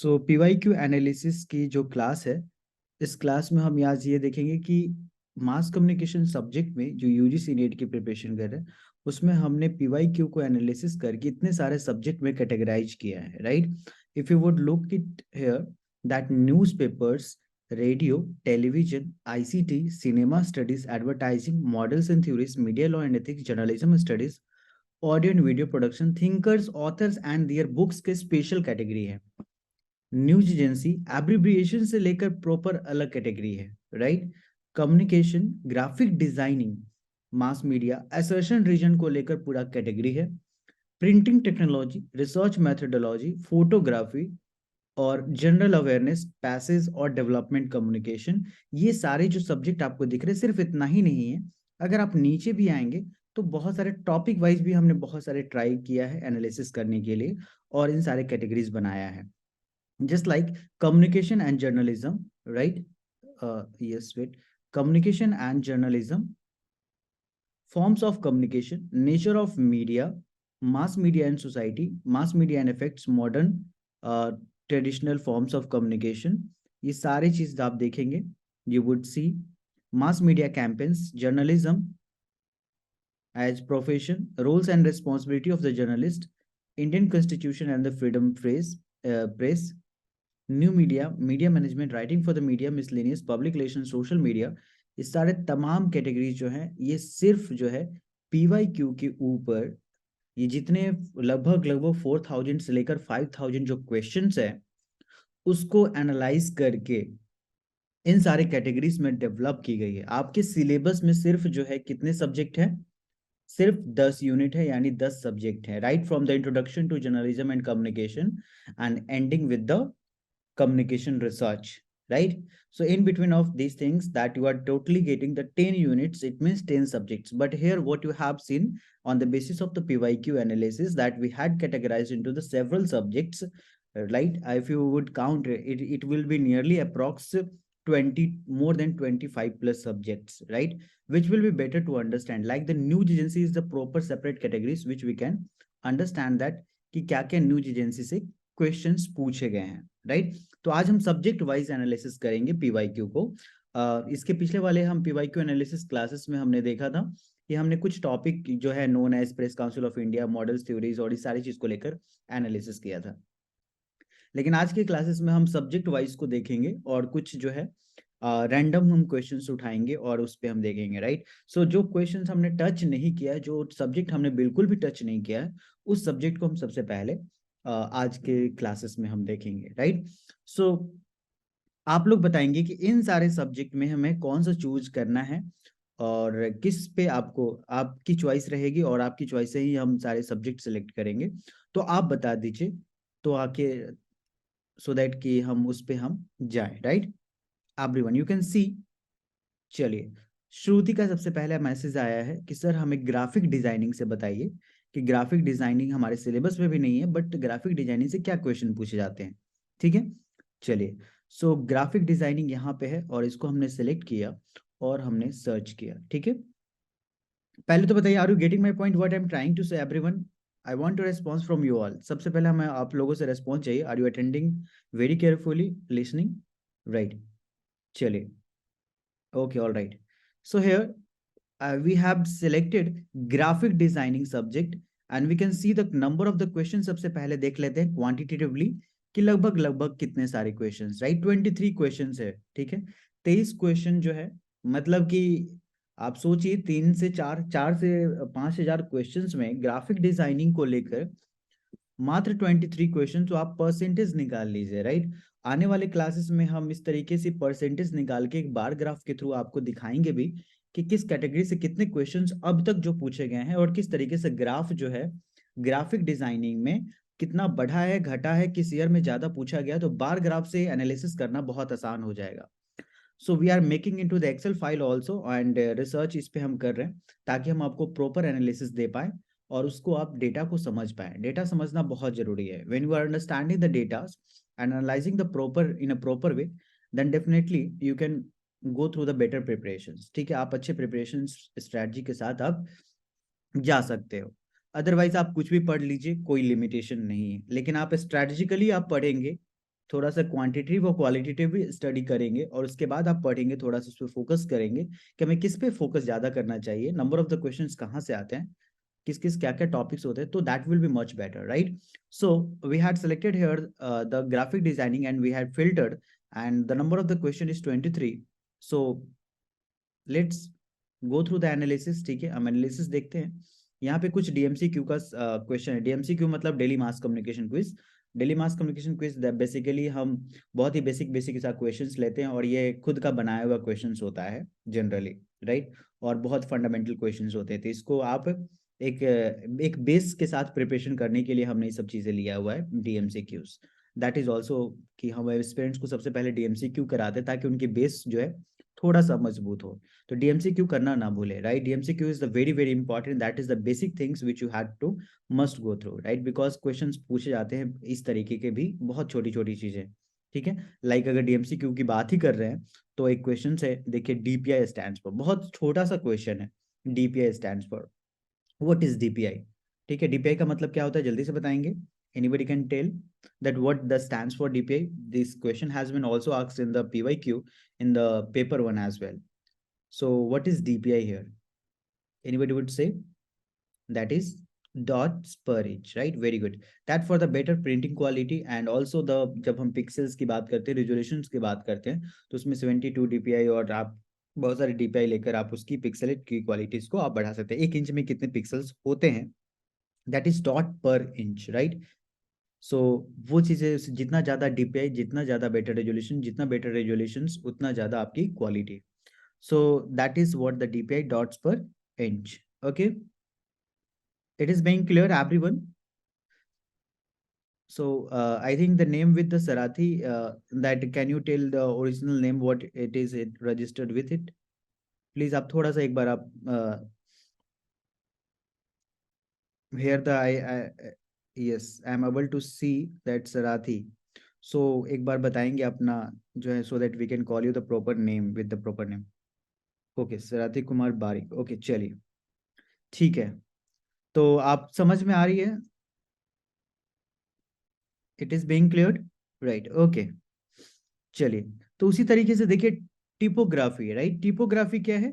सो PYQ analysis की जो class है, इस क्लास में हम आज ये देखेंगे कि मास कम्युनिकेशन सब्जेक्ट में जो यूजीसी नेट की प्रिपरेशन कर रहे हैं, उसमें हमने पीवाईक्यू को एनालिसिस करके इतने सारे सब्जेक्ट में कैटेगराइज किया है, right? If you would look it here, that newspapers, radio, television, ICT, cinema studies, advertising, models and theories, media law and ethics, journalism studies, audio and video production, thinkers, authors and their books के special category है। News agency abbreviation से लेकर proper अलग category है, right? Communication, graphic designing, mass media, assertion reason को लेकर पूरा category है। Printing technology, research methodology, photography और जनरल अवेयरनेस, पैसेज और डेवलपमेंट कम्युनिकेशन, ये सारे जो सब्जेक्ट आपको दिख रहे हैं, सिर्फ इतना ही नहीं है। अगर आप नीचे भी आएंगे तो बहुत सारे टॉपिक वाइज भी हमने बहुत सारे ट्राई किया है एनालिसिस करने के लिए, और इन सारे कैटेगरीज बनाया है। Just like communication and journalism, right? Yes, wait. Communication and journalism, forms of communication, nature of media, mass media and society, mass media and effects, modern traditional forms of communication, ये सारे चीज आप देखेंगे. You would see mass media campaigns, journalism as profession, roles and responsibility of the journalist, Indian Constitution and the freedom press, new media, media management, writing for the media, miscellaneous, public relation, social media, ये सारे तमाम categories जो हैं, ये सिर्फ जो है PYQ के ऊपर, ये जितने लगभग लगभग 4000 से लेकर 5000 जो क्वेश्चंस है, उसको एनालाइज करके इन सारे कैटेगरीज में डेवलप की गई है। आपके सिलेबस में सिर्फ जो है कितने सब्जेक्ट हैं? सिर्फ 10 यूनिट है, यानी 10 सब्जेक्ट है, right from the introduction to journalism and communication and ending with the communication research, right? So in between of these things that you are totally getting the 10 units, it means 10 subjects. But here what you have seen on the basis of the PYQ analysis, that we had categorized into the several subjects, right? If you would count it, it will be nearly approx 20, more than 25 plus subjects, right? Which will be better to understand. Like the news agency is the proper separate categories which we can understand that कि क्या क्या news agency से questions पूछे गए हैं, right? तो आज हम सब्जेक्ट वाइज एनालिसिस करेंगे पीवाईक्यू को। इसके पिछले वाले हम पीवाईक्यू एनालिसिस क्लासेस में हमने देखा था कि हमने कुछ टॉपिक जो है known as press council of India, models, theories और इस सारी चीज को लेकर एनालिसिस किया था। लेकिन आज के क्लासेस में हम सब्जेक्ट वाइज को देखेंगे और कुछ जो है रैंडम हम क्वेश्चंस उठाएंगे और उस पे हम देखेंगे, राइट? सो जो क्वेश्चंस हमने टच नहीं किया है, जो सब्जेक्ट हमने बिल्कुल भी टच नहीं किया है, उस सब्जेक्ट को हम सबसे पहले आज के क्लासेस में हम देखेंगे, राइट? सो आप लोग बताएंगे कि इन सारे सब्जेक्ट में हमें कौन सा चूज करना है और किस पे आपको, आपकी चॉइस रहेगी और आपकी चॉइस से ही हम सारे सब्जेक्ट सेलेक्ट करेंगे। तो आप बता दीजिए तो आके, सो दैट कि हम उस पे हम जाएं, राइट? एवरीवन यू कैन सी। चलिए, श्रुति का सबसे पहला मैसेज आया है कि सर हमें ग्राफिक डिजाइनिंग से बताइए कि ग्राफिक डिजाइनिंग हमारे सिलेबस में भी नहीं है, बट ग्राफिक डिजाइनिंग से क्या क्वेश्चन पूछे जाते हैं, ठीक है? चलिए, सो ग्राफिक डिजाइनिंग यहाँ पे है और इसको हमने सेलेक्ट किया और हमने सर्च किया, ठीक है? पहले तो बताइए, are you getting my point, what I am trying to say everyone? I want to response from you all. सबसे पहले हमें आप लोगों से रेस्पॉन्स चाहिए। Are you attending very carefully listening, right? चलिए, okay, all right. So here we have selected graphic designing subject and we can see the number of the questions। सबसे पहले देख लेते हैं क्वांटिटेटिवली कि लगभग लगभग कितने सारे क्वेश्चंस, राइट? 23 क्वेश्चंस है, ठीक है? 23 क्वेश्चन जो है, मतलब कि आप सोचिए 3 से 4, 4 से 5000 क्वेश्चंस में ग्राफिक डिजाइनिंग को लेकर मात्र 23 क्वेश्चन। तो आप परसेंटेज निकाल लीजिए, राइट? आने वाले क्लासेस में हम इस तरीके से परसेंटेज निकाल के एक बार ग्राफ के थ्रू आपको दिखाएंगे भी कि किस कैटेगरी से कितने क्वेश्चंस अब तक जो पूछे गए हैं और किस तरीके से ग्राफ जो है ग्राफिक डिजाइनिंग में कितना बढ़ा है, घटा है, किस ईयर में ज्यादा पूछा गया। तो बार ग्राफ से एनालिसिस करना बहुत आसान हो जाएगा। So we are making into the excel file also and research इस पे हम कर रहे हैं ताकि हम आपको प्रॉपर एनालिसिस दे पाए और उसको आप डेटा को समझ पाए। डेटा समझना बहुत जरूरी है। When you are understanding the data and analysing the proper in a proper way, then definitely you can go through the better preparations, ठीक है? आप अच्छे प्रिपरेशन स्ट्रेटजी के साथ आप जा सकते हो। अदरवाइज आप कुछ भी पढ़ लीजिए, कोई लिमिटेशन नहीं है, लेकिन आप स्ट्रेटजिकली आप पढ़ेंगे, थोड़ा सा क्वांटिटेटिव और क्वालिटेटिव भी स्टडी करेंगे और उसके बाद आप पढ़ेंगे, थोड़ा सा उस पर फोकस करेंगे कि हमें किस पे फोकस ज्यादा करना चाहिए, नंबर ऑफ द क्वेश्चंस कहाँ से आते हैं, किस किस क्या क्या टॉपिक्स होते हैं, तो that will be much better, right? So we had selected here the graphic designing and we had filtered and the number of the question is 23. So let's go through the analysis. ठीक है, हम analysis देखते हैं. यहाँ पे कुछ डीएमसीक्यू का question है. डीएमसीक्यू मतलब daily mass communication quiz. Daily mass communication quiz basically हम बहुत ही बेसिक बेसिक सा क्वेश्चंस लेते हैं और ये खुद का बनाया हुआ क्वेश्चंस होता है जनरली, राइट? और बहुत फंडामेंटल क्वेश्चंस होते हैं, तो इसको आप एक बेस के साथ प्रिपरेशन करने के लिए हमने ये सब चीजें लिया हुआ है डीएमसीक्यूज. दैट इज ऑल्सो कि हम स्टूडेंट्स को सबसे पहले डीएमसीक्यू कराते हैं ताकि उनकी बेस जो है थोड़ा सा मजबूत हो. तो डीएमसीक्यू करना ना भूले, right? DMCQ is the very very important. That is the basic things which you have to must go through, right? Because questions पूछे जाते हैं इस तरीके के भी, बहुत छोटी छोटी चीजें. ठीक है, लाइक अगर डीएमसीक्यू की बात ही कर रहे हैं तो एक क्वेश्चन है, देखिए डीपीआई स्टैंड्स फॉर, बहुत छोटा सा क्वेश्चन है. DPI stands for, what is DPI? ठीक है, डीपीआई का मतलब क्या होता है, जल्दी से बताएंगे? Anybody can tell that what the stands for DPI? This question has been also asked in the PYQ in the paper one as well. So what is DPI here? Anybody would say? That is dots per inch, right? Very good. That for the better printing quality and also the, जब हम pixels की बात करते हैं, resolutions की बात करते हैं, तो उसमें 72 DPI और आप बहुत सारे DPI लेकर आप उसकी पिक्सल की क्वालिटीज को आप बढ़ा सकते हैं. 1 इंच में कितने पिक्सल्स होते हैं, that is dot per inch, right? So वो चीजें, जितना ज्यादा डीपीआई, जितना ज्यादा बेटर रेजोल्यूशन, जितना बेटर रेजोल्यूशन उतना ज्यादा आपकी quality. So that is what the DPI dots per inch. Okay, it is being clear everyone? So I think the name with the Sarathi, that can you tell the original name, what it is it registered with it? Please आप थोड़ा सा एक बार आप here the I yes I am able to see that Sarathi. So एक बार बताएंगे अपना जो है, so that we can call you the proper name with the proper name. Okay, Sarati Kumar Barik. Okay, चलिए ठीक है. तो आप समझ में आ रही है? It is being cleared, right? Okay, चलिए. तो उसी तरीके से देखिए टिपोग्राफी, राइट? टिपोग्राफी क्या है?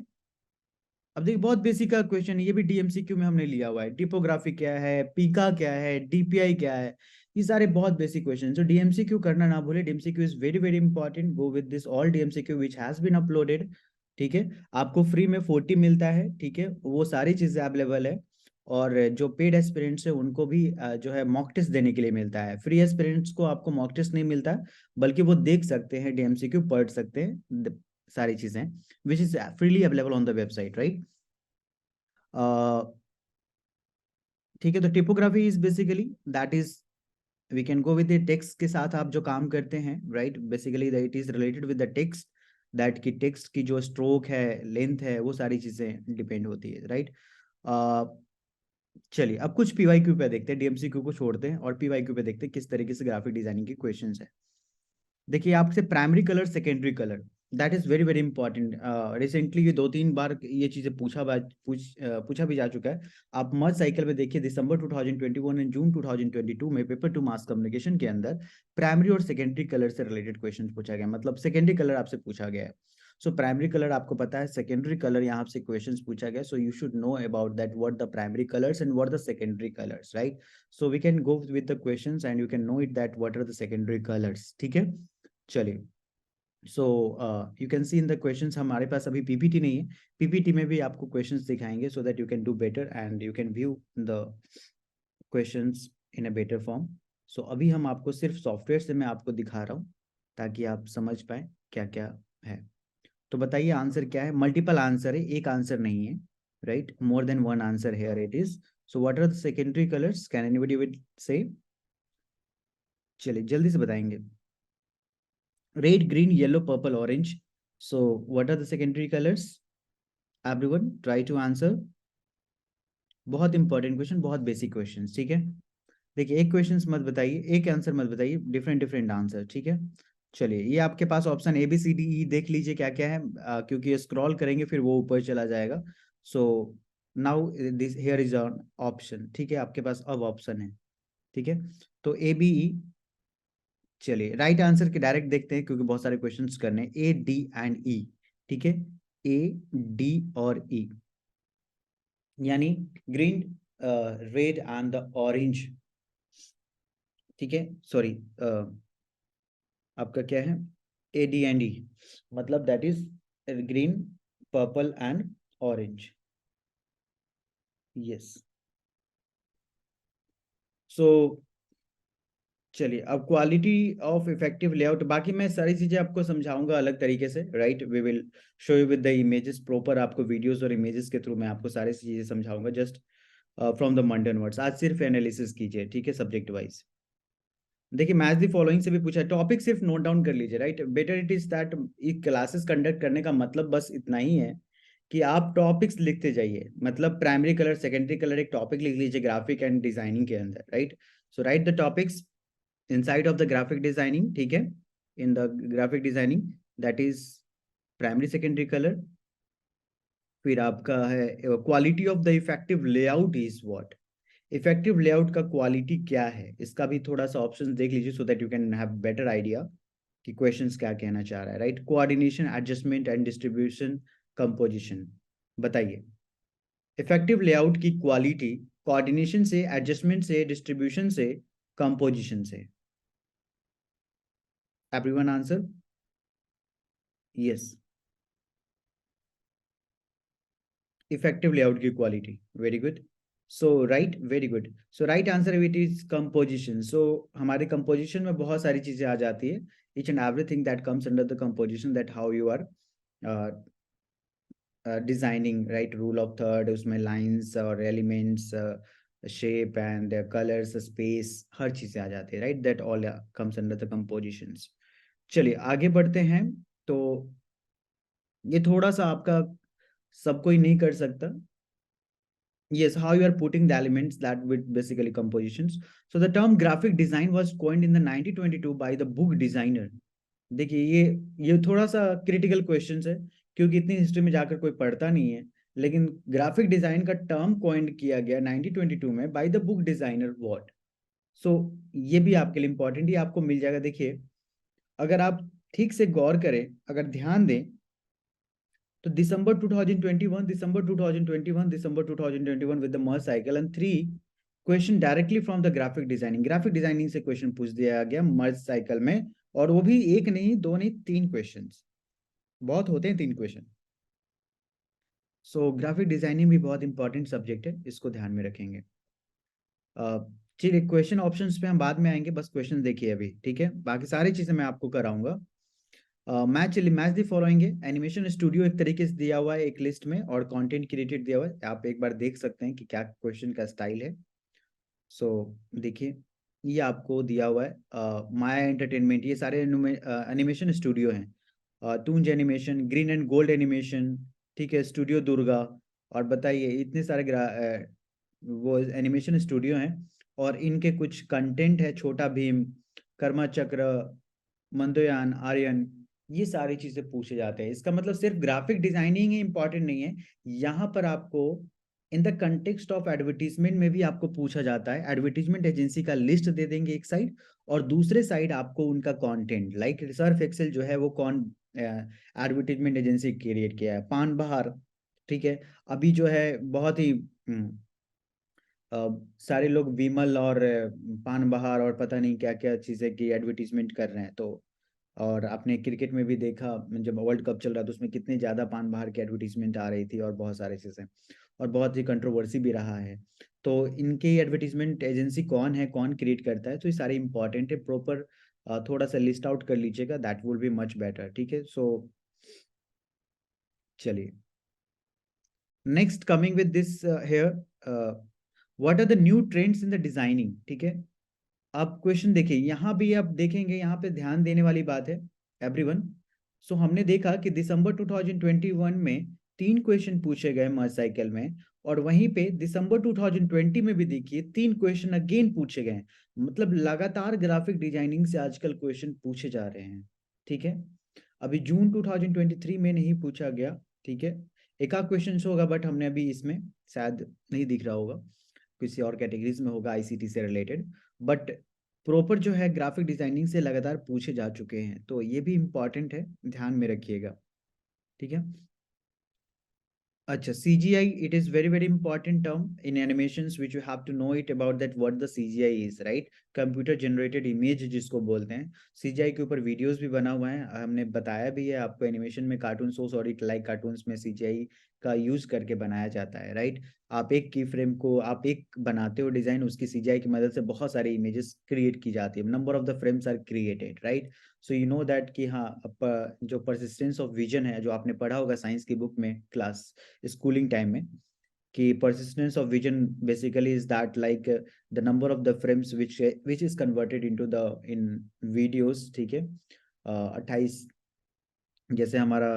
अब देखिए बहुत बेसिक का क्वेश्चन है, ये भी डीएमसीक्यू में हमने लिया हुआ है. टिपोग्राफी क्या है, पीका क्या है, डीपीआई क्या है, ये सारे बहुत बेसिक क्वेश्चन. तो डीएमसीक्यू करना ना भूले. DMCQ is very very important. Go with this all DMCQ which has been uploaded. ठीक है, आपको फ्री में 40 मिलता है. ठीक है, वो सारी चीजें अवेलेबल है. और जो पेड एस्पिरेंट्स है उनको भी जो है मॉक टेस्ट देने के लिए मिलता है. फ्री एस्पिरेंट्स को आपको मॉक टेस्ट नहीं मिलता, बल्कि वो देख सकते हैं डीएमसीक्यू, पढ़ सकते हैं सारी चीजें, which is freely available on the website, right? ठीक है, तो typography is basically that is, we can go with the text के साथ आप जो काम करते हैं, right? Basically that is related with the text, that की टेक्स्ट की जो स्ट्रोक है, लेंथ है, वो सारी चीजें डिपेंड होती है, राइट? चलिए अब कुछ पीवाईक्यू पे देखते हैं, डीएमसीक्यू को छोड़ते हैं और पीवाईक्यू पे देखते हैं किस तरीके से ग्राफिक डिजाइनिंग के क्वेश्चंस है. देखिए आपसे primary colour, secondary colour, that is very very important. Recently ये 2-3 बार ये चीजें पूछा भी जा चुका है. आप मर्ज साइकिल में देखिए, दिसंबर 2021 एंड जून 2022 में पेपर 2 मास कम्युनिकेशन के अंदर प्राइमरी और सेकेंडरी कलर से रिलेटेड क्वेश्चन पूछा गया, मतलब सेकेंडरी कलर आपसे पूछा गया है. सो प्राइमरी कलर आपको पता है, सेकेंडरी कलर यहाँ से क्वेश्चंस पूछा गया. So you should know about that what the primary colours and what the secondary colours, right? So we can go with the questions and you can know it that what are the secondary colours. ठीक है, चलिए. So you can see in the questions, हमारे पास अभी PPT नहीं है, PPT में भी आपको क्वेश्चंस दिखाएंगे so that you can do better and you can view the questions in a better form. So अभी हम आपको सिर्फ सॉफ्टवेयर से मैं आपको दिखा रहा हूँ ताकि आप समझ पाए क्या क्या है. तो बताइए आंसर क्या है? मल्टीपल आंसर है, एक आंसर नहीं है, right? More than one answer here it is. So what are the secondary colours, can anybody will say? चलिए जल्दी से बताएंगे. Red, green, yellow, purple, orange. So what are the secondary colors? Everyone try to answer. बहुत important question, बहुत basic question. ठीक है, देखिए एक क्वेश्चन मत बताइए, एक आंसर मत बताइए, डिफरेंट डिफरेंट आंसर. ठीक है, चलिए ये आपके पास option A B C D E देख लीजिए क्या क्या है, क्योंकि ये स्क्रॉल करेंगे फिर वो ऊपर चला जाएगा. So now this here is on option. ठीक है, आपके पास अब ऑप्शन है. ठीक है, तो ए बी ई चलिए राइट आंसर के डायरेक्ट देखते हैं क्योंकि बहुत सारे क्वेश्चंस करने हैं। ए, डी एंड ई, ठीक है, ए, डी और ई, यानी green, red and the orange, ठीक है, सॉरी, आपका क्या है, ए, डी एंड ई, मतलब that is green, purple and orange. Yes, so चलिए अब क्वालिटी ऑफ इफेक्टिव लेआउट, बाकी मैं सारी चीजें आपको समझाऊंगा अलग तरीके से, right, we will show you with the images proper, आपको वीडियोस और इमेजेस के थ्रू मैं आपको सारी चीजें समझाऊंगा, just from the mundane words. आज सिर्फ एनालिसिस कीजिए, ठीक है, सब्जेक्ट वाइज। देखिए मैच द फॉलोइंग से भी पूछा है, टॉपिक सिर्फ नोट डाउन कर लीजिए, right, better it is that, ये क्लासेस कंडक्ट करने का मतलब बस इतना ही है कि आप टॉपिक्स लिखते जाइए, मतलब प्राइमरी कलर, सेकेंडरी कलर, एक टॉपिक लिख लीजिए ग्राफिक एंड डिजाइनिंग के अंदर, right. So right the topics inside of the graphic designing, ठीक है, in the graphic designing, that is primary secondary color। फिर आपका है quality of the effective layout is what, effective layout का quality क्या है, इसका भी थोड़ा सा ऑप्शन देख लीजिए सो that you can have better idea कि क्वेश्चंस क्या कहना चाह रहा है, right. Coordination, adjustment and distribution, composition, बताइए इफेक्टिव लेआउट की क्वालिटी कोऑर्डिनेशन से, एडजस्टमेंट से, डिस्ट्रीब्यूशन से, कंपोजिशन से। Everyone answer yes, effective layout की quality, very good. So right, very good, so right answer it is composition. So हमारे composition में बहुत सारी चीजें आ जाती है, each and everything that comes under the composition, that how you are uh, designing, right, rule of third, उसमें lines और elements, shape and colors, space, हर चीजें आ जाती है, right, that all comes under the compositions। चलिए आगे बढ़ते हैं। तो ये थोड़ा सा आपका सब कोई नहीं कर सकता। Yes, how you are putting the elements that with basically compositions. So the term graphic design was coined in the 1922 by the book designer। देखिए ये थोड़ा सा क्रिटिकल क्वेश्चन है क्योंकि इतनी हिस्ट्री में जाकर कोई पढ़ता नहीं है, लेकिन ग्राफिक डिजाइन का टर्म कॉइंड किया गया 1922 में by the book designer what. So ये भी आपके लिए इंपॉर्टेंट, ही आपको मिल जाएगा। देखिए अगर आप ठीक से गौर करें, अगर ध्यान दें, तो दिसंबर 2021, दिसंबर 2021, दिसंबर 2021 with the merge cycle and 3 question directly from the graphic designing, graphic designing से क्वेश्चन पूछ दिया गया मर्ज साइकिल में, और वो भी एक नहीं, दो नहीं, 3 क्वेश्चंस, बहुत होते हैं 3 क्वेश्चन। सो ग्राफिक डिजाइनिंग भी बहुत इंपॉर्टेंट सब्जेक्ट है, इसको ध्यान में रखेंगे। चलिए क्वेश्चन ऑप्शंस पे हम बाद में आएंगे, बस क्वेश्चन देखिए अभी, ठीक है, बाकी सारी चीजें मैं आपको कराऊंगा। मैच मैच दी फॉलोइंग है, एनिमेशन स्टूडियो एक तरीके से दिया हुआ है एक लिस्ट में, और कंटेंट क्रिएटेड दिया हुआ है, आप एक बार देख सकते हैं कि क्या क्वेश्चन का स्टाइल है। सो देखिए ये आपको दिया हुआ है माया एंटरटेनमेंट, ये सारे एनिमेशन स्टूडियो हैं, Toonz animation, green and gold animation, ठीक है, स्टूडियो दुर्गा, और बताइए इतने सारे वो एनिमेशन स्टूडियो हैं, और इनके कुछ कंटेंट है, छोटा भीम, कर्मा चक्र, मंदोयान, आर्यन, ये सारी चीजें पूछे जाते हैं। इसका मतलब सिर्फ ग्राफिक डिजाइनिंग ही इंपॉर्टेंट नहीं है, यहाँ पर आपको in the context of advertisement में भी आपको पूछा जाता है। एडवर्टीजमेंट एजेंसी का लिस्ट दे देंगे एक साइड, और दूसरे साइड आपको उनका कंटेंट, लाइक रिसर्च एक्सेल जो है वो कौन एडवर्टीजमेंट एजेंसी क्रिएट किया है, पान बहार, ठीक है। अभी जो है बहुत ही सारे लोग विमल और पान बहार और पता नहीं क्या क्या चीजें की एडवर्टीजमेंट कर रहे हैं। तो और आपने क्रिकेट में भी देखा, जब वर्ल्ड कप चल रहा था उसमें कितने ज्यादा पान बाहर की एडवर्टीजमेंट आ रही थी, और बहुत सारी चीजें, और बहुत ही कंट्रोवर्सी भी रहा है। तो इनकी एडवर्टीजमेंट एजेंसी कौन है, कौन क्रिएट करता है, तो ये सारे इंपॉर्टेंट है, प्रॉपर थोड़ा सा लिस्ट आउट कर लीजिएगा, that will be much better, ठीक है। सो चलिए next coming with this here, what are the new trends in the designing, ठीक है। आप क्वेश्चन देखिए, यहाँ भी आप देखेंगे, यहाँ पे ध्यान देने वाली बात है एवरीवन। सो हमने देखा कि दिसंबर 2021 में 3 क्वेश्चन पूछे गए मर्ज साइकिल में, और वहीं पे दिसंबर 2020 में भी देखिए 3 क्वेश्चन अगेन पूछे गए, मतलब लगातार ग्राफिक डिजाइनिंग से आजकल क्वेश्चन पूछे जा रहे हैं, ठीक है। अभी जून 2023 में नहीं पूछा गया, ठीक है, एक आध क्वेश्चन होगा, बट हमने अभी इसमें शायद नहीं दिख रहा होगा, किसी और कैटेगरीज में होगा आईसीटी से रिलेटेड, बट प्रॉपर जो है ग्राफिक डिजाइनिंग से लगातार पूछे जा चुके हैं, तो ये भी इम्पोर्टेंट है, ध्यान में रखिएगा। ठीक है। अच्छा, CGI, it is very very important term in animations which you have to know it about that what the CGI is, right? Computer generated image जिसको बोलते हैं। CGI के ऊपर वीडियोस भी बना हुआ है, हमने बताया भी है आपको एनिमेशन में, कार्टून सोर्स और लाइक कार्टून्स में CGI का यूज करके बनाया जाता है, राइट? आप एक की फ्रेम को आप एक बनाते हो डिजाइन, उसकी CGI की मदद से बहुत सारी इमेजेस क्रिएट की जाती है, number of the frames are created, right? So you know that कि हाँ, जो परसिस्टेंस ऑफ विजन है, जो आपने पढ़ा होगा साइंस की बुक में, क्लास स्कूलिंग टाइम में, कि persistence of vision basically is that like the number of the frames which is converted into the in videos, ठीक है? 28, जैसे हमारा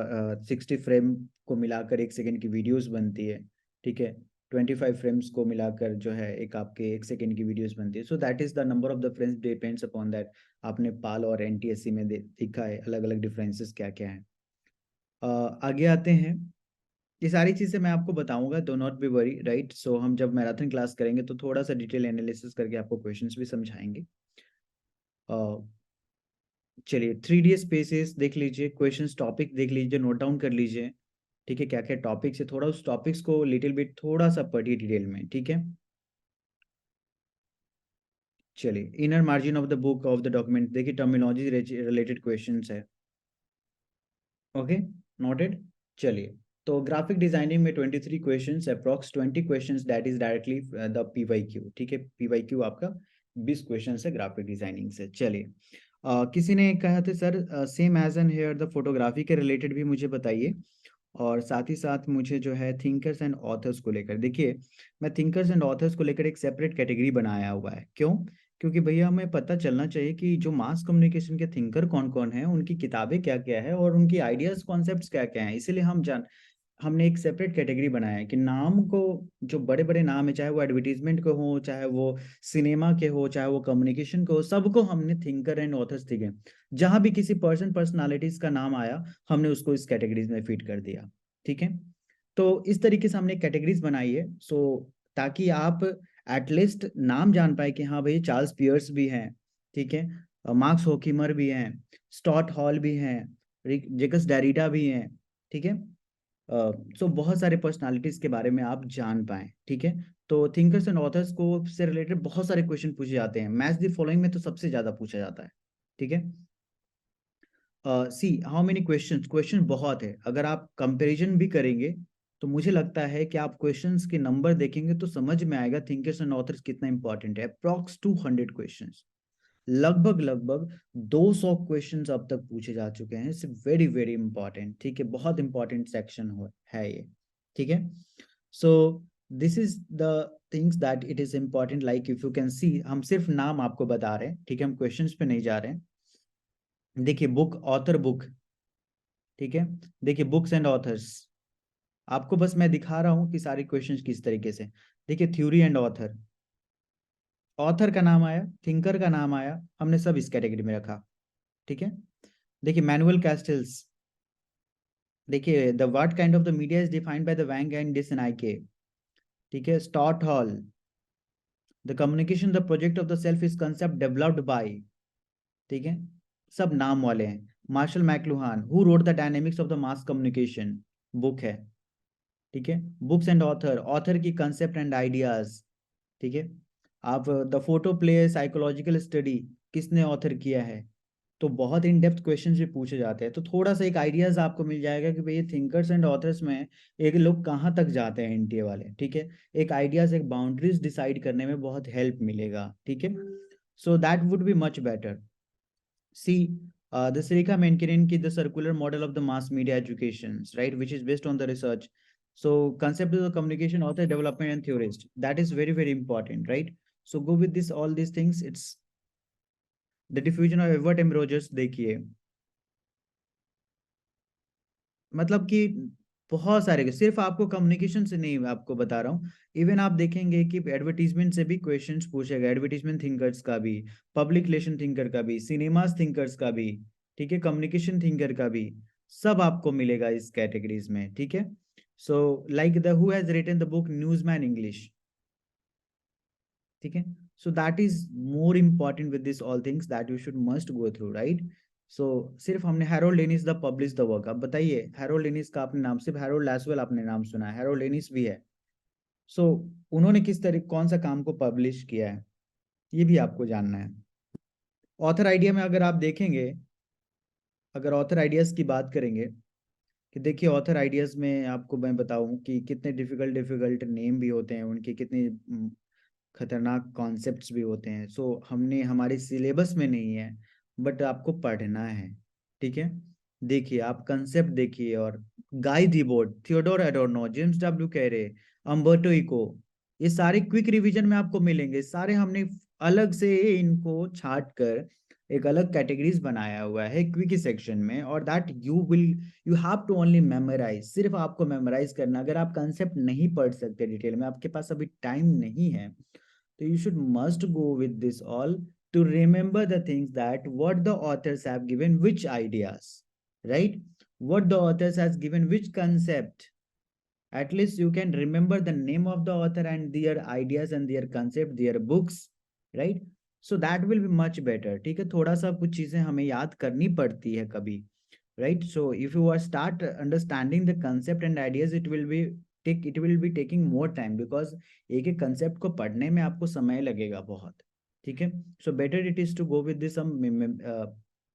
60 फ्रेम को मिलाकर 1 सेकेंड की वीडियोस बनती है, ठीक है? 25 फ्रेम्स को मिलाकर जो है एक आपके 1 सेकेंड की वीडियोस बनती है। So that is the number of the frames depends upon that. आपने पाल और NTSC में देखा है अलग अलग डिफरेंसेस क्या क्या है। आगे आते हैं। ये सारी चीजें मैं आपको बताऊंगा, do not be worry, right? So हम जब मैराथन क्लास करेंगे तो थोड़ा सा डिटेल एनालिसिस करके आपको क्वेश्चंस भी समझाएंगे। चलिए, 3D स्पेसेस देख लीजिए, क्वेश्चंस टॉपिक देख लीजिए, नोट डाउन कर लीजिए, ठीक है? क्या क्या टॉपिक्स है, थोड़ा उस टॉपिक्स को लिटिल बिट थोड़ा सा पढ़िए डिटेल में, ठीक है? चलिए, inner margin of the book of the document देखिए, टर्मिनोलॉजी रिलेटेड क्वेश्चंस है। Okay, noted. चलिए, तो ग्राफिक डिजाइनिंग में 23 questions, approx 20 questions that is directly the PYQ, ठीक है? PYQ आपका 20 क्वेश्चन है ग्राफिक डिजाइनिंग से। चलिए, किसी ने कहा था sir same as an here the photography के रिलेटेड भी मुझे बताइए, और साथ ही साथ मुझे जो है थिंकर्स एंड ऑथर्स को लेकर, देखिए मैं थिंकर्स एंड ऑथर्स को लेकर एक सेपरेट कैटेगरी बनाया हुआ है। क्यों? क्योंकि भैया हमें पता चलना चाहिए कि जो मास कम्युनिकेशन के थिंकर कौन कौन है, उनकी किताबें क्या क्या है, और उनकी आइडियाज कॉन्सेप्ट्स क्या क्या हैं। इसीलिए हमने एक सेपरेट कैटेगरी बनाया है कि नाम को, जो बड़े बड़े नाम है, चाहे वो एडवर्टीजमेंट के हो, चाहे वो सिनेमा के हो, चाहे वो कम्युनिकेशन के हो, सबको हमने थिंकर एंड ऑथर्स दिए। जहां भी किसी पर्सनालिटीज का नाम आया, हमने उसको इस कैटेगरीज में फिट कर दिया, ठीक है? तो इस तरीके से हमने कैटेगरीज बनाई है, सो ताकि आप एटलीस्ट नाम जान पाए कि हाँ भाई, चार्ल्स पियर्स भी हैं, ठीक है? मार्क्स होकीमर भी हैं, स्टॉट हॉल भी हैं, जेकस डेरिडा भी हैं, ठीक है? सो बहुत सारे पर्सनालिटीज के बारे में आप जान पाए, ठीक है? तो थिंकर्स एंड ऑथर्स को से रिलेटेड बहुत सारे क्वेश्चन पूछे जाते हैं, मैच द फॉलोइंग में तो सबसे ज्यादा पूछा जाता है, ठीक है? सी हाउ मेनी क्वेश्चन बहुत है। अगर आप कंपैरिजन भी करेंगे तो मुझे लगता है कि आप क्वेश्चंस के नंबर देखेंगे तो समझ में आएगा थिंकर्स एंड ऑथर्स कितना इंपॉर्टेंट है। अप्रॉक्स 200 क्वेश्चंस, लगभग लगभग 200 क्वेश्चंस अब तक पूछे जा चुके हैं। इट्स वेरी वेरी इंपॉर्टेंट, ठीक है? बहुत इंपॉर्टेंट सेक्शन है ये, ठीक है? So this is the things that it is important, like if you can सी, हम सिर्फ नाम आपको बता रहे हैं, ठीक है? हम क्वेश्चंस पे नहीं जा रहे हैं। देखिए, बुक, ऑथर बुक, ठीक है? देखिए, बुक्स एंड ऑथर्स, आपको बस मैं दिखा रहा हूं कि सारे क्वेश्चंस किस तरीके से। देखिए, थ्योरी एंड ऑथर, ऑथर का नाम आया, थिंकर का नाम आया, हमने सब इस कैटेगरी में रखा, ठीक है? देखिए, मैनुअल कैस्टल्स, देखिए the what kind of the media is defined by the Wang and Dissanayake, ठीक है? Stuart Hall, the communication the project of the self is concept developed by, ठीक है? सब नाम वाले हैं। Marshall McLuhan, who wrote the dynamics of the mass communication, book है, ठीक है? बुक्स एंड ऑथर, ऑथर की कंसेप्ट एंड आइडियाज, ठीक है? आप the photo play psychological study, किसने ऑथर किया है? तो बहुत इन डेप्थ क्वेश्चंस भी पूछे जाते हैं, तो थोड़ा सा एक आइडियाज आपको मिल जाएगा कि भाई थिंकर्स एंड ऑथर्स में एक लोग कहाँ तक जाते हैं, एनटीए वाले, ठीक है? एक आइडियाज, एक बाउंड्रीज डिसाइड करने में बहुत हेल्प मिलेगा, ठीक है? So that would be much better. See the Srika Menkirin ki the circular model of the mass media education, right, which is based on the research. So concept of the communication, author, development, and theorist. That is very very important, right? So go with this all these things. It's the diffusion of Edward M. Rogers. देखिए, मतलब कि बहुत सारे, सिर्फ आपको communication से नहीं, मैं आपको बता रहा हूँ, इवन आप देखेंगे कि एडवर्टीजमेंट से भी क्वेश्चंस पूछेगा, एडवर्टीजमेंट थिंकर्स का भी, पब्लिक रिलेशन थिंकर का भी, सिनेमास थिंकर्स का भी, ठीक है? कम्युनिकेशन थिंकर का भी, सब आपको मिलेगा इस कैटेगरीज में, ठीक है? So like the who has written the book newsman English, ठीक है। So that is more important with this all things that you should must go through, right. So सिर्फ हमने Harold Innis the publish the work, अब बताइए Harold इनिस का आपने नाम, सिर्फ हैरोल्ड लैसवेल आपने नाम सुना है, हैरोल्ड इनिस भी है। सो उन्होंने किस तरीके कौन सा काम को पब्लिश किया है, ये भी आपको जानना है। ऑथर आइडिया में अगर आप देखेंगे, अगर ऑथर आइडियाज की बात करेंगे, कि देखिए ऑथर आइडियाज में आपको मैं बताऊं कि कितने डिफिकल्ट डिफिकल्ट नेम भी होते हैं उनके, कितने खतरनाक कॉन्सेप्ट्स भी होते हैं। सो हमने हमारे सिलेबस में नहीं है, बट आपको पढ़ना है, ठीक है। देखिए आप कंसेप्ट देखिए, और Guy Debord, Theodor Adorno, James W Carey, Umberto Eco, ये सारे क्विक रिवीजन में आपको मिलेंगे। सारे हमने अलग से इनको छाट कर एक अलग कैटेगरीज बनाया हुआ है क्विक सेक्शन में, और that you have to only memorise, सिर्फ आपको मेमोराइज करना। अगर आप कंसेप्ट नहीं पढ़ सकते डिटेल में, आपके पास अभी टाइम नहीं है, so you should must go with this all to remember the things that what the authors have given which ideas, right? What the authors has given which concept. At least you can remember the name of the author and their ideas and their concept, their books, right? So that will be much better. ठीक है, थोड़ा सा कुछ चीजें हमें याद करनी पड़ती है कभी, right? So if you are start understanding the concept and ideas, it will be taking more time, because एक एक कंसेप्ट को पढ़ने में आपको समय लगेगा बहुत, ठीक है। So better it is to go with this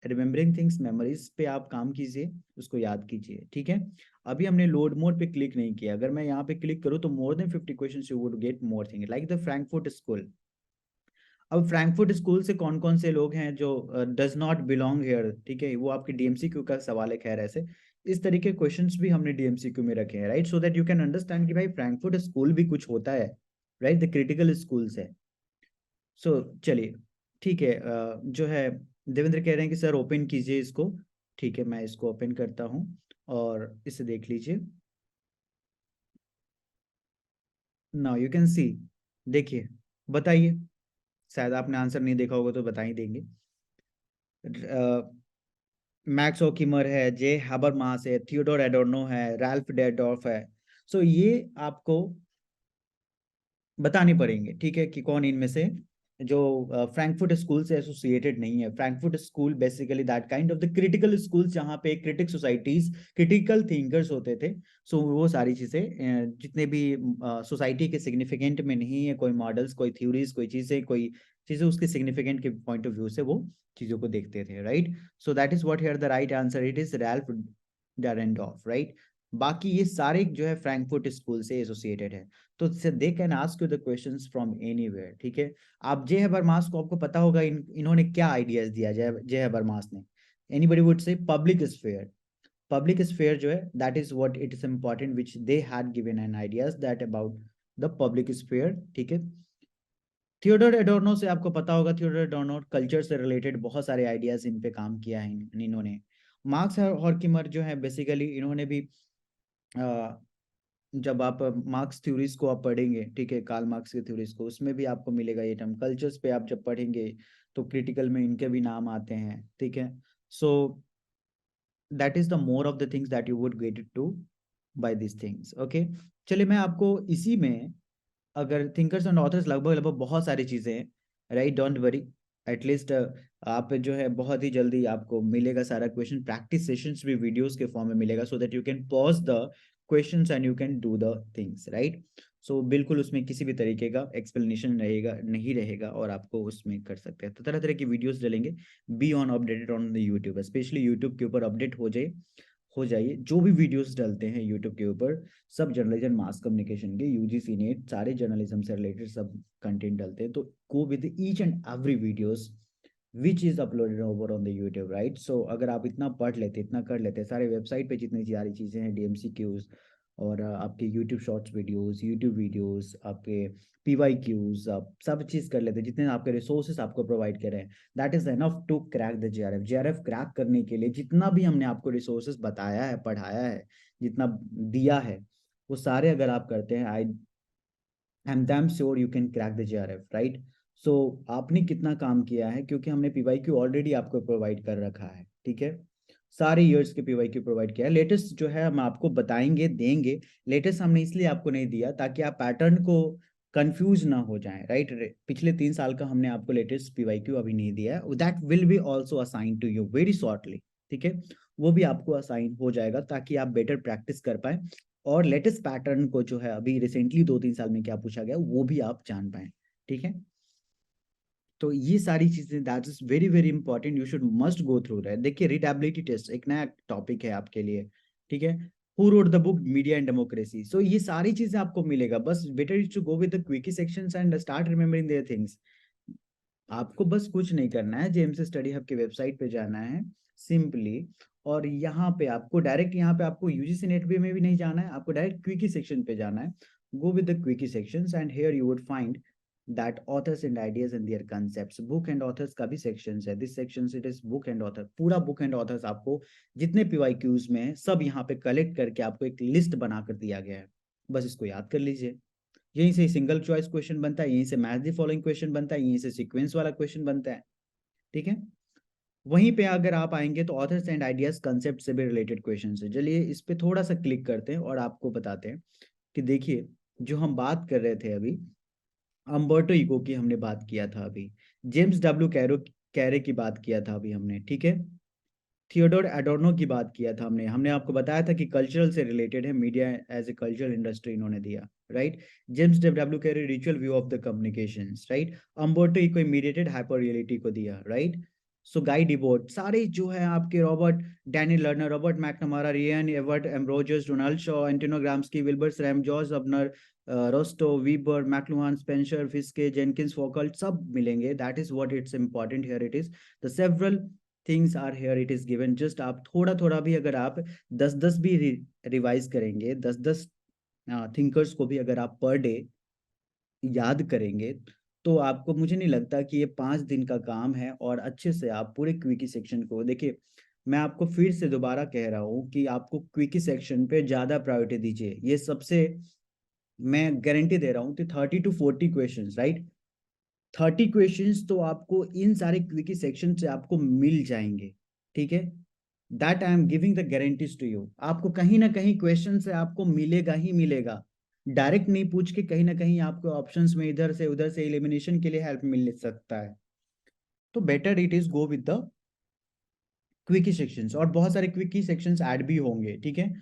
remembering things, memories पे आप काम कीजिए, उसको याद कीजिए, ठीक है। अभी हमने लोड मोड पे क्लिक नहीं किया, अगर मैं यहाँ पे क्लिक करूँ तो more than 50 questions you would get more thing like the Frankfurt school. अब फ्रैंकफर्ट स्कूल से कौन कौन से लोग हैं जो डज नॉट बिलोंग हियर, ठीक है, वो आपके डीएमसीक्यू का सवाल है। खैर ऐसे इस तरीके क्वेश्चंस भी हमने डीएमसीक्यू में रखे हैं, right, so that you can understand कि भाई फ्रैंकफर्ट स्कूल भी कुछ होता है, राइट, द क्रिटिकल स्कूल्स है। सो चलिए, ठीक है, जो है देवेंद्र कह रहे हैं कि सर ओपन कीजिए इसको, ठीक है, मैं इसको ओपन करता हूँ और इसे देख लीजिए। नाउ यू कैन सी, देखिए, बताइए, शायद आपने आंसर नहीं देखा होगा तो बता ही देंगे। मैक्स ओकिमर है, जे हाबरमास है, थियोडोर एडोर्नो है, रैल्फ डेडॉर्फ है। सो ये आपको बताने पड़ेंगे, ठीक है, कि कौन इनमें से जो फ्रैंकफर्ट स्कूल से एसोसिएटेड नहीं है। Frankfurt school basically that kind of the critical schools जहाँ पे क्रिटिक सोसाइटीज, क्रिटिकल थिंकर्स होते थे। सो वो सारी चीजें जितने भी सोसाइटी के सिग्निफिकेंट में नहीं है, कोई मॉडल्स, कोई थ्योरीज, कोई चीजें उसके सिग्निफिकेंट के पॉइंट ऑफ व्यू से वो चीजों को देखते थे, right. So that is what here the right answer, it is Ralf Dahrendorf, right. बाकी ये सारे जो है फ्रैंकफर्ट स्कूल से एसोसिएटेड है। तो they can ask you the questions from anywhere, ठीक है। आप जे हबरमास को आपको पता होगा इन्होंने क्या आइडियाज दिया, जे हबरमास ने। Anybody would say public sphere, public sphere जो है that is what it is important which they had given an ideas that about the public sphere, ठीक है। थियोडोर एडोर्नो से आपको पता होगा, थियोडोर एडोर्नो कल्चर से रिलेटेड बहुत सारे आइडियाज इन पे काम किया है इन्होंने। मार्क्स हॉर्कीमर जो है बेसिकली इन्होंने भी जब आप मार्क्स थ्योरीज को आप पढ़ेंगे, ठीक है, कार्ल मार्क्स की थ्योरीज को, उसमें भी आपको मिलेगा ये टर्म। कल्चर्स पे आप जब पढ़ेंगे तो क्रिटिकल में इनके भी नाम आते हैं, ठीक है। So that is the more of the things that you would get it to by this things, okay. चलिए मैं आपको इसी में, अगर थिंकर्स एंड ऑथर्स लगभग लगभग बहुत सारी चीजें हैं, राइट, डोंट वरी, एटलीस्ट आप जो है बहुत ही जल्दी आपको मिलेगा सारा क्वेश्चन, प्रैक्टिस सेशंस भी वीडियोस के फॉर्म में मिलेगा, so that you can pause the questions and you can do the things, right. So बिल्कुल उसमें किसी भी तरीके का एक्सप्लेनेशन रहेगा नहीं रहेगा, और आपको उसमें कर सकते हैं। तो तरह तरह की वीडियोस डलेंगे, be on updated on the YouTube, specially YouTube के ऊपर अपडेट हो जाइए। जो भी वीडियोस डलते हैं यूट्यूब के ऊपर, सब जर्नलिज्म मास कम्युनिकेशन के, यूजीसी नेट, सारे जर्नलिज्म से रिलेटेड सब कंटेंट डलते हैं। तो go with each and every videos which is uploaded over on the YouTube, right. So अगर आप इतना पढ़ लेते, इतना कर लेते, सारे वेबसाइट पे जितनी सारी चीज़ें हैं, डीएमसीक्यूज और आपके YouTube shorts videos, YouTube videos, आपके पीवाईक्यूज, आप सब चीज़ कर लेते, जितने आपके रिसोर्सेस आपको प्रोवाइड करें, that is enough to crack the JRF. JRF crack करने के लिए जितना भी हमने आपको रिसोर्सेस बताया है, पढ़ाया है, जितना दिया है, वो सारे अगर आप करते हैं, I am damn sure you can crack the JRF, right. So आपने कितना काम किया है, क्योंकि हमने पीवाईक्यू ऑलरेडी आपको प्रोवाइड कर रखा है, ठीक है, सारे ईयर्स के पीवाईक्यू प्रोवाइड किया है। लेटेस्ट जो है हम आपको बताएंगे, देंगे। लेटेस्ट हमने इसलिए आपको नहीं दिया ताकि आप पैटर्न को कंफ्यूज ना हो जाए, राइट। पिछले 3 साल का हमने आपको लेटेस्ट पीवाईक्यू अभी नहीं दिया है, that will be also assign to you very shortly, ठीक है। वो भी आपको असाइन हो जाएगा ताकि आप बेटर प्रैक्टिस कर पाए और लेटेस्ट पैटर्न को जो है अभी रिसेंटली 2-3 साल में क्या पूछा गया वो भी आप जान पाए, ठीक है। तो ये सारी चीजें that is very very important, you should must go through that. देखिए रीडेबिलिटी टेस्ट एक नया टॉपिक है आपके लिए, ठीक है। Who wrote the book media and democracy, so ये सारी चीजें आपको मिलेगा, बस better is to go with the quickie sections and start remembering their things. आपको बस कुछ नहीं करना है, जेएमसी स्टडी हब के वेबसाइट पे जाना है सिंपली, और यहाँ पे आपको डायरेक्ट, यहाँ पे आपको यूजीसी नेट में भी नहीं जाना है, आपको डायरेक्ट क्विकी सेक्शन पे जाना है। Go with the quickie sections and here you would find that authors and ideas and their concepts, book and authors का भी सेक्शंस है, this section it is book and author, पूरा book and authors आपको जितने PYQs में है सब यहाँ पे कलेक्ट करके आपको एक लिस्ट बनाकर दिया गया है, बस इसको याद कर लीजिए। यहीं से सिंगल चॉइस क्वेश्चन बनता है, यहीं से मैच द फॉलोइंग क्वेश्चन बनता है, यहीं से सीक्वेंस वाला क्वेश्चन बनता है, ठीक है। वहीं पे अगर आप आएंगे तो ऑथर्स एंड आइडियाज कंसेप्ट से भी रिलेटेड क्वेश्चन है। चलिए इस पे थोड़ा सा क्लिक करते हैं और आपको बताते हैं कि देखिए जो हम बात कर रहे थे अभी, अम्बर्टो इको की हमने बात किया था अभी, जेम्स डब्ल्यू कैरो कैरे की बात किया था अभी हमने, ठीक है। थियोडोर एडोर्नो की बात किया था हमने हमने आपको बताया था कि कल्चरल से रिलेटेड है, media as a cultural industry इन्होंने दिया, right. James W Carey ritual view of the communications, right. Umberto Eco immediated hyper reality को दिया, राइट। सो गाई डिबोट सारे जो है आपके, Robert Daniel Lerner, Robert McNamara, Ryan Everett Ambrose, Donald Shaw, Antonio Gramsci, Wilbur Schramm, George Gerbner, Rostow, Weber, McLuhan, Spencer, Fiske, Jenkins, Foucault, सब मिलेंगे। That is what it's important here, it is the several things are here, it is given, just आप थोड़ा थोड़ा भी अगर आप 10-10 भी revise करेंगे, 10-10 थिंकर्स को भी अगर आप पर डे याद करेंगे, तो आपको, मुझे नहीं लगता कि ये 5 दिन का काम है और अच्छे से आप पूरे क्विकी सेक्शन को देखिए। मैं आपको फिर से दोबारा कह रहा हूँ कि आपको क्विकी सेक्शन पे ज्यादा प्रायोरिटी दीजिए, ये सबसे मैं गारंटी दे रहा हूँ कि 30 to 40 क्वेश्चन, राइट। 30 क्वेश्चंस तो आपको इन सारे क्विकी सेक्शन से आपको मिल जाएंगे, ठीक है। That I am giving the guarantees to you, आपको कहीं ना कहीं क्वेश्चन से आपको मिलेगा ही मिलेगा, डायरेक्ट नहीं पूछ के कहीं ना कहीं आपको ऑप्शंस में इधर से उधर से एलिमिनेशन के लिए हेल्प मिल सकता है। तो better it is go with the quickie sections, और बहुत सारे क्विकी सेक्शंस ऐड भी होंगे, ठीक है।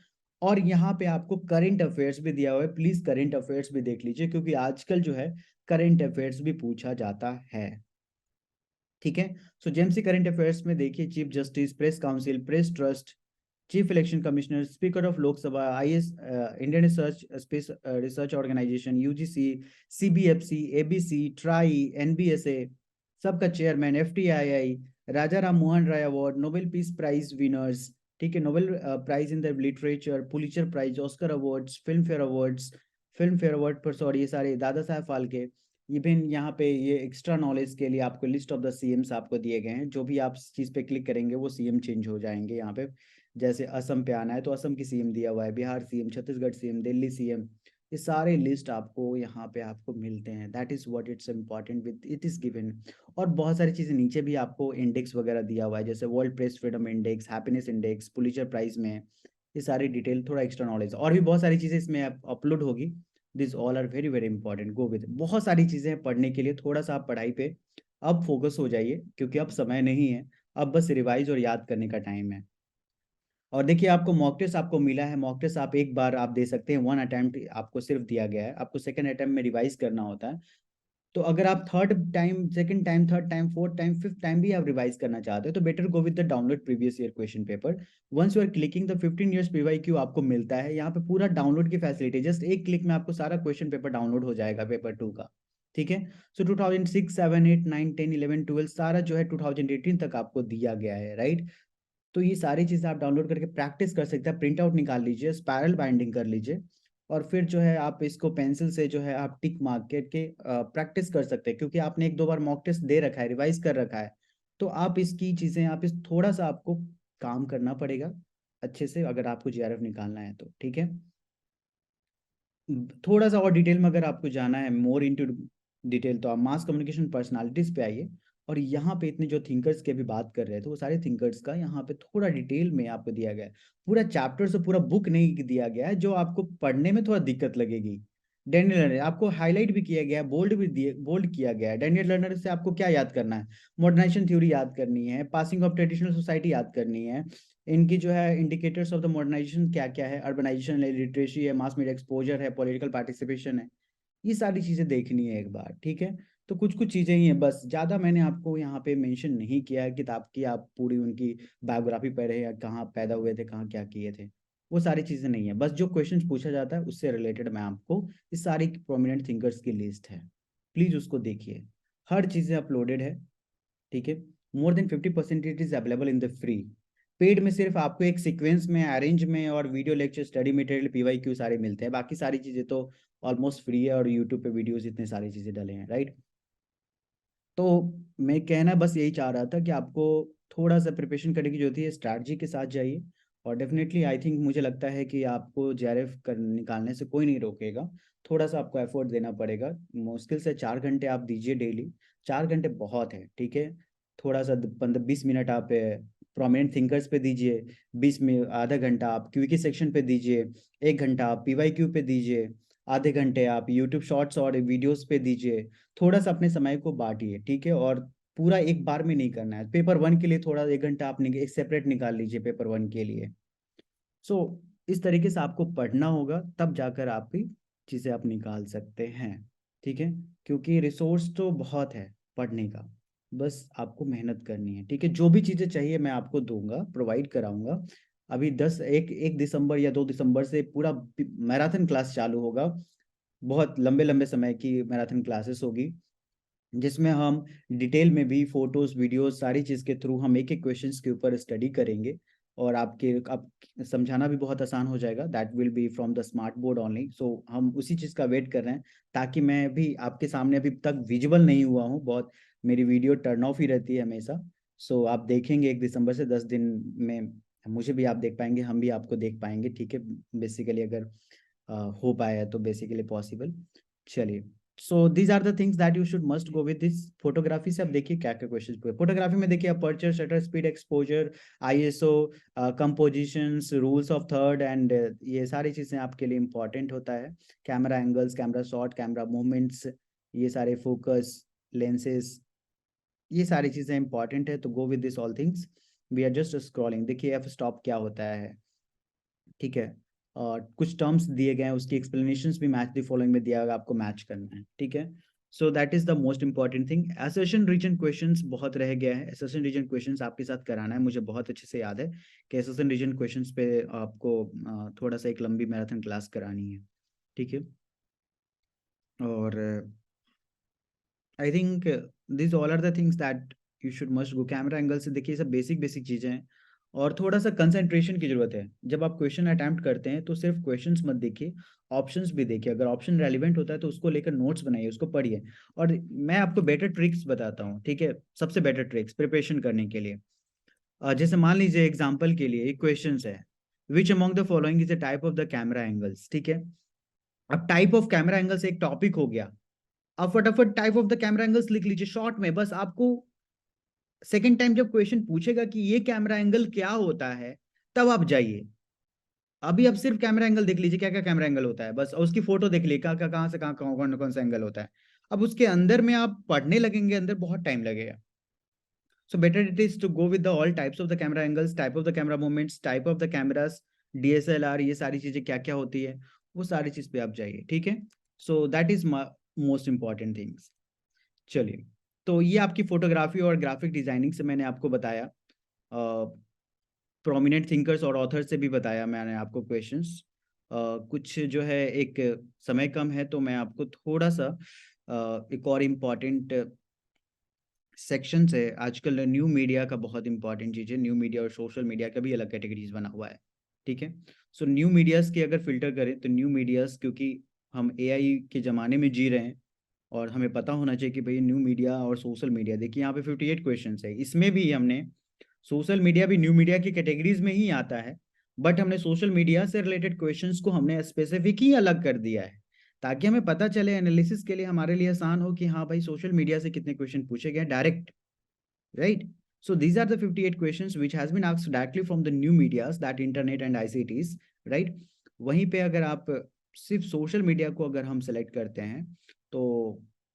और यहाँ पे आपको करंट अफेयर्स भी दिया हुआ है, प्लीज करंट अफेयर्स भी देख लीजिए क्योंकि आजकल जो है करंट अफेयर्स भी पूछा जाता है, ठीक है। सो जेएमसी करंट अफेयर्स में देखिए, chief justice, press council, press trust, chief election commissioner, speaker of Lok Sabha, IAS, Indian research space research organisation, UGC, CBFC, ABC, TRAI, NBSA, सबका chairman, FTII, Raja Ram Mohan Roy award, Nobel peace prize winners, ठीक है, Nobel prize in the literature, Pulitzer prize, Oscar awards, Filmfare award पर, sorry, ये सारे Dada Saheb Phalke. Even यहाँ पे ये extra knowledge के लिए आपको लिस्ट ऑफ द सीएम्स आपको दिए गए हैं, जो भी आप इस चीज पे क्लिक करेंगे वो सीएम चेंज हो जाएंगे यहाँ पे। जैसे असम पे आना है तो असम की सीएम दिया हुआ है, Bihar CM, Chhattisgarh CM, Delhi CM, ये सारे लिस्ट आपको यहाँ पे आपको मिलते हैं। That is what it's important with it is given. और बहुत सारी चीजें नीचे भी आपको इंडेक्स वगैरह दिया हुआ है, जैसे world press freedom index, happiness index, Pulitzer prize में, ये सारी डिटेल, थोड़ा एक्स्ट्रा नॉलेज और भी बहुत सारी चीजें इसमें अपलोड होगी। This all are very very important, go with, बहुत सारी चीजें हैं पढ़ने के लिए, थोड़ा सा आप पढ़ाई पे अब फोकस हो जाइए क्योंकि अब समय नहीं है, अब बस रिवाइज और याद करने का टाइम है। और देखिए आपको मॉक टेस्ट आपको मिला है, मॉक टेस्ट आप एक बार आप दे सकते हैं, 1 अटेम्प्ट आपको सिर्फ दिया गया है, आपको सेकंड अटेम्प्ट में रिवाइज करना होता है। तो अगर आप third time, second time, third time, fourth time, fifth time भी आप रिवाइज करना चाहते हो तो better go with the download previous year question paper. Once you are clicking the 15 years PYQ आपको मिलता है, यहाँ पे पूरा डाउनलोड की फैसिलिटी, जस्ट एक क्लिक में आपको सारा क्वेश्चन पेपर डाउनलोड हो जाएगा पेपर 2 का, ठीक है। सो 2006, 7, 8, 9, 10, 11, 12 सारा जो है 2018 तक आपको दिया गया है, राइट। तो ये सारी चीज़ें आप डाउनलोड करके प्रैक्टिस कर सकते हैं, प्रिंट आउट निकाल लीजिए, स्पायरल बाइंडिंग कर लीजिए, और फिर जो है आप इसको पेंसिल से जो है आप टिक मार के प्रैक्टिस कर सकते हैं क्योंकि आपने 1-2 बार मॉक टेस्ट दे रखा है, रिवाइज कर रखा है। तो आप इसकी चीज़ें, आप इस थोड़ा सा आपको काम करना पड़ेगा अच्छे से अगर आपको जीआरएफ निकालना है तो, ठीक है। थोड़ा सा और डिटेल में अगर आपको जाना है, मोर इनटू डिटेल, तो आप मास कम्युनिकेशन पर्सनालिटीज पे आइए, और यहाँ पे इतने जो थिंकर्स की अभी बात कर रहे थे वो सारे थिंकर्स का यहाँ पे थोड़ा डिटेल में आपको दिया गया है। पूरा चैप्टर से पूरा बुक नहीं दिया गया है जो आपको पढ़ने में थोड़ा दिक्कत लगेगी, डैनियल लर्नर आपको हाईलाइट भी किया गया है, बोल्ड किया गया है। डैनियल लर्नर से आपको क्या याद करना है? मॉडर्नाइजेशन थ्योरी याद करनी है, पासिंग ऑफ ट्रेडिशनल सोसाइटी याद करनी है, इनकी जो है इंडिकेटर्स ऑफ द मॉडर्नाइजेशन क्या क्या है, अर्बनाइजेशन है, लिटरेसी है, मास मीडिया एक्सपोजर है, पॉलिटिकल पार्टिसिपेशन है, ये सारी चीजें देखनी है एक बार, ठीक है। तो कुछ कुछ चीजें ही हैं बस, ज्यादा मैंने आपको यहाँ पे मेंशन नहीं किया है किताब की, आप पूरी उनकी बायोग्राफी पढ़े या कहाँ पैदा हुए थे, कहाँ क्या किए थे, वो सारी चीजें नहीं है। बस जो क्वेश्चंस पूछा जाता है उससे रिलेटेड मैं आपको, इस सारी प्रोमिनेंट थिंकर्स की लिस्ट है, प्लीज उसको देखिए, हर चीजें अपलोडेड है, ठीक है। More than 50% it is available in the free. Paid में सिर्फ आपको एक सीक्वेंस में, अरेंज में और video lecture, study material, PYQ सारे मिलते हैं, बाकी सारी चीजें तो ऑलमोस्ट फ्री है, और यूट्यूब पे वीडियोस इतने सारी चीजें डले हैं, राइट। तो मैं कहना बस यही चाह रहा था कि आपको थोड़ा सा प्रिपरेशन करने की जो होती है स्ट्रैटेजी के साथ जाइए, और डेफिनेटली आई थिंक मुझे लगता है कि आपको जेआरएफ कर निकालने से कोई नहीं रोकेगा, थोड़ा सा आपको एफर्ट देना पड़ेगा, मुश्किल से 4 घंटे आप दीजिए डेली। 4 घंटे बहुत है, ठीक है। थोड़ा सा 15-20 मिनट आप प्रोमिनेंट थिंकर्स पे दीजिए, 20 में आधा घंटा आप क्यूकी सेक्शन पे दीजिए, 1 घंटा आप पीवाईक्यू पे दीजिए, आधे घंटे आप यूट्यूब शॉर्ट्स और वीडियोस पे दीजिए। थोड़ा सा अपने समय को बांटिए, ठीक है, और पूरा एक बार में नहीं करना है। पेपर वन के लिए थोड़ा 1 घंटा आप एक सेपरेट निकाल लीजिए पेपर वन के लिए। सो इस तरीके से आपको पढ़ना होगा, तब जाकर आपकी चीज़ें आप निकाल सकते हैं, ठीक है। क्योंकि रिसोर्स तो बहुत है पढ़ने का, बस आपको मेहनत करनी है, ठीक है। जो भी चीज़ें चाहिए मैं आपको दूंगा, प्रोवाइड कराऊंगा। अभी 1 दिसंबर या 2 दिसंबर से पूरा मैराथन क्लास चालू होगा, बहुत लंबे लंबे समय की मैराथन क्लासेस होगी, जिसमें हम डिटेल में भी फोटोज वीडियोस सारी चीज़ के थ्रू हम एक एक क्वेश्चंस के ऊपर स्टडी करेंगे, और आप समझाना भी बहुत आसान हो जाएगा। That will be from the smart board only. So हम उसी चीज़ का वेट कर रहे हैं, ताकि मैं भी आपके सामने अभी तक विजिबल नहीं हुआ हूँ बहुत, मेरी वीडियो टर्न ऑफ ही रहती है हमेशा। सो आप देखेंगे 1 दिसंबर से 10 दिन में, मुझे भी आप देख पाएंगे, हम भी आपको देख पाएंगे, ठीक है। बेसिकली अगर हो पाया तो बेसिकली पॉसिबल। चलिए, so these are the things that you should must go with this. Photography से अब देखिए क्या क्या क्वेश्चन पूछे फोटोग्राफी में, देखिए aperture, shutter speed, exposure, ISO, compositions, rules of third, and ये सारी चीजें आपके लिए इंपॉर्टेंट होता है। Camera angles, camera shot, camera movements, ये सारे फोकस, लेंसेज, ये सारी चीजें इंपॉर्टेंट है, तो go with this all things. We are just scrolling, देखिए एफ स्टॉप क्या होता है, ठीक है। और कुछ टर्म्स दिए गए हैं, उसकी एक्सप्लेनेशंस भी मैच द फॉलोइंग में दिया गया, आपको मैच करना है, ठीक है। So that is the most important thing. Assertion reason questions बहुत रह गया है, असर्शन रीजन क्वेश्चंस आपके साथ कराना है, मुझे बहुत अच्छे से याद है कि असर्शन रीजन क्वेश्चंस पे आपको थोड़ा सा एक लंबी मैराथन क्लास करानी है, ठीक है। और I think this all are the things that you should must go. Camera angle से देखिए, सब बेसिक बेसिक चीजें हैं, और थोड़ा सा कंसंट्रेशन की जरूरत है। जब आप क्वेश्चन अटेम्प्ट करते हैं तो सिर्फ क्वेश्चंस मत देखिए, ऑप्शंस भी देखिए, अगर ऑप्शन रेलिवेंट होता है तो उसको लेकर नोट्स बनाइए, उसको पढ़िए। और मैं आपको बेटर ट्रिक्स बताता हूँ, ठीक है, सबसे बेटर ट्रिक्स प्रिपरेशन करने के लिए। जैसे मान लीजिए एग्जाम्पल के लिए एक क्वेश्चन है, which among the following is the type of the camera angles, ठीक है। अब टाइप ऑफ कैमरा एंगल्स एक टॉपिक हो गया, अब फटाफट type of the camera angles लिख लीजिए शॉर्ट में, बस आपको सेकेंड टाइम जब क्वेश्चन पूछेगा कि ये कैमरा एंगल क्या होता है, तब आप जाइए। अभी आप सिर्फ कैमरा एंगल देख लीजिए, क्या क्या कैमरा एंगल होता है, बस उसकी फोटो देख लीजिए, कहाँ से कहाँ कौन कौन सा एंगल होता है। अब उसके अंदर में आप पढ़ने लगेंगे, अंदर बहुत टाइम लगेगा। So better it is to go with the all types of the camera angles, type of the camera movements, type of the cameras, DSLR, ये सारी चीजें क्या क्या होती है, वो सारी चीज पे आप जाइए, ठीक है। So that is most important things. चलिए, तो ये आपकी फोटोग्राफी और ग्राफिक डिजाइनिंग से मैंने आपको बताया, प्रोमिनेंट थिंकर्स और ऑथर से भी बताया मैंने आपको क्वेश्चंस। कुछ जो है, एक समय कम है तो मैं आपको थोड़ा सा एक और इम्पॉर्टेंट सेक्शन है, आजकल न्यू मीडिया का बहुत इंपॉर्टेंट चीज़ है, न्यू मीडिया और सोशल मीडिया का भी अलग कैटेगरीज बना हुआ है, ठीक है। सो न्यू मीडियाज़ की अगर फिल्टर करें तो न्यू मीडियाज़, क्योंकि हम एआई के ज़माने में जी रहे हैं, और हमें पता होना चाहिए कि भाई न्यू मीडिया और सोशल मीडिया, देखिए यहाँ पे 58 क्वेश्चन है, इसमें भी हमने सोशल मीडिया भी न्यू मीडिया की कैटेगरीज में ही आता है, बट हमने सोशल मीडिया से रिलेटेड क्वेश्चंस को हमने स्पेसिफिक ही अलग कर दिया है, ताकि हमें पता चले एनालिसिस के लिए हमारे लिए आसान हो कि हाँ भाई सोशल मीडिया से कितने क्वेश्चन पूछे गए direct, right. So these are the 58 questions which has been asked directly from the new medias, that internet and ICTs, right? वहीं पे अगर आप सिर्फ सोशल मीडिया को अगर हम सेलेक्ट करते हैं तो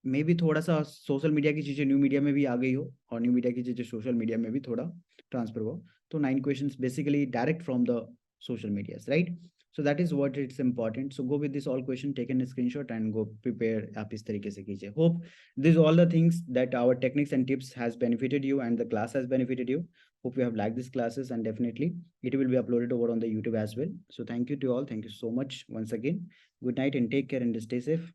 मे बी थोड़ा सा सोशल मीडिया की चीज़ें न्यू मीडिया में भी आ गई हो और न्यू मीडिया की चीज़ें सोशल मीडिया में भी थोड़ा ट्रांसफर हो। तो 9 questions basically direct from the social medias, right? So that is what it's important. So go with this all question, take a screenshot and go prepare आप इस तरीके से कीजिए. Hope these all the things that our techniques and tips has benefited you and the class has benefited you. Hope you have liked these classes and definitely it will be uploaded over on the YouTube as well. So thank you to all. Thank you so much once again. Good night and take care and stay safe.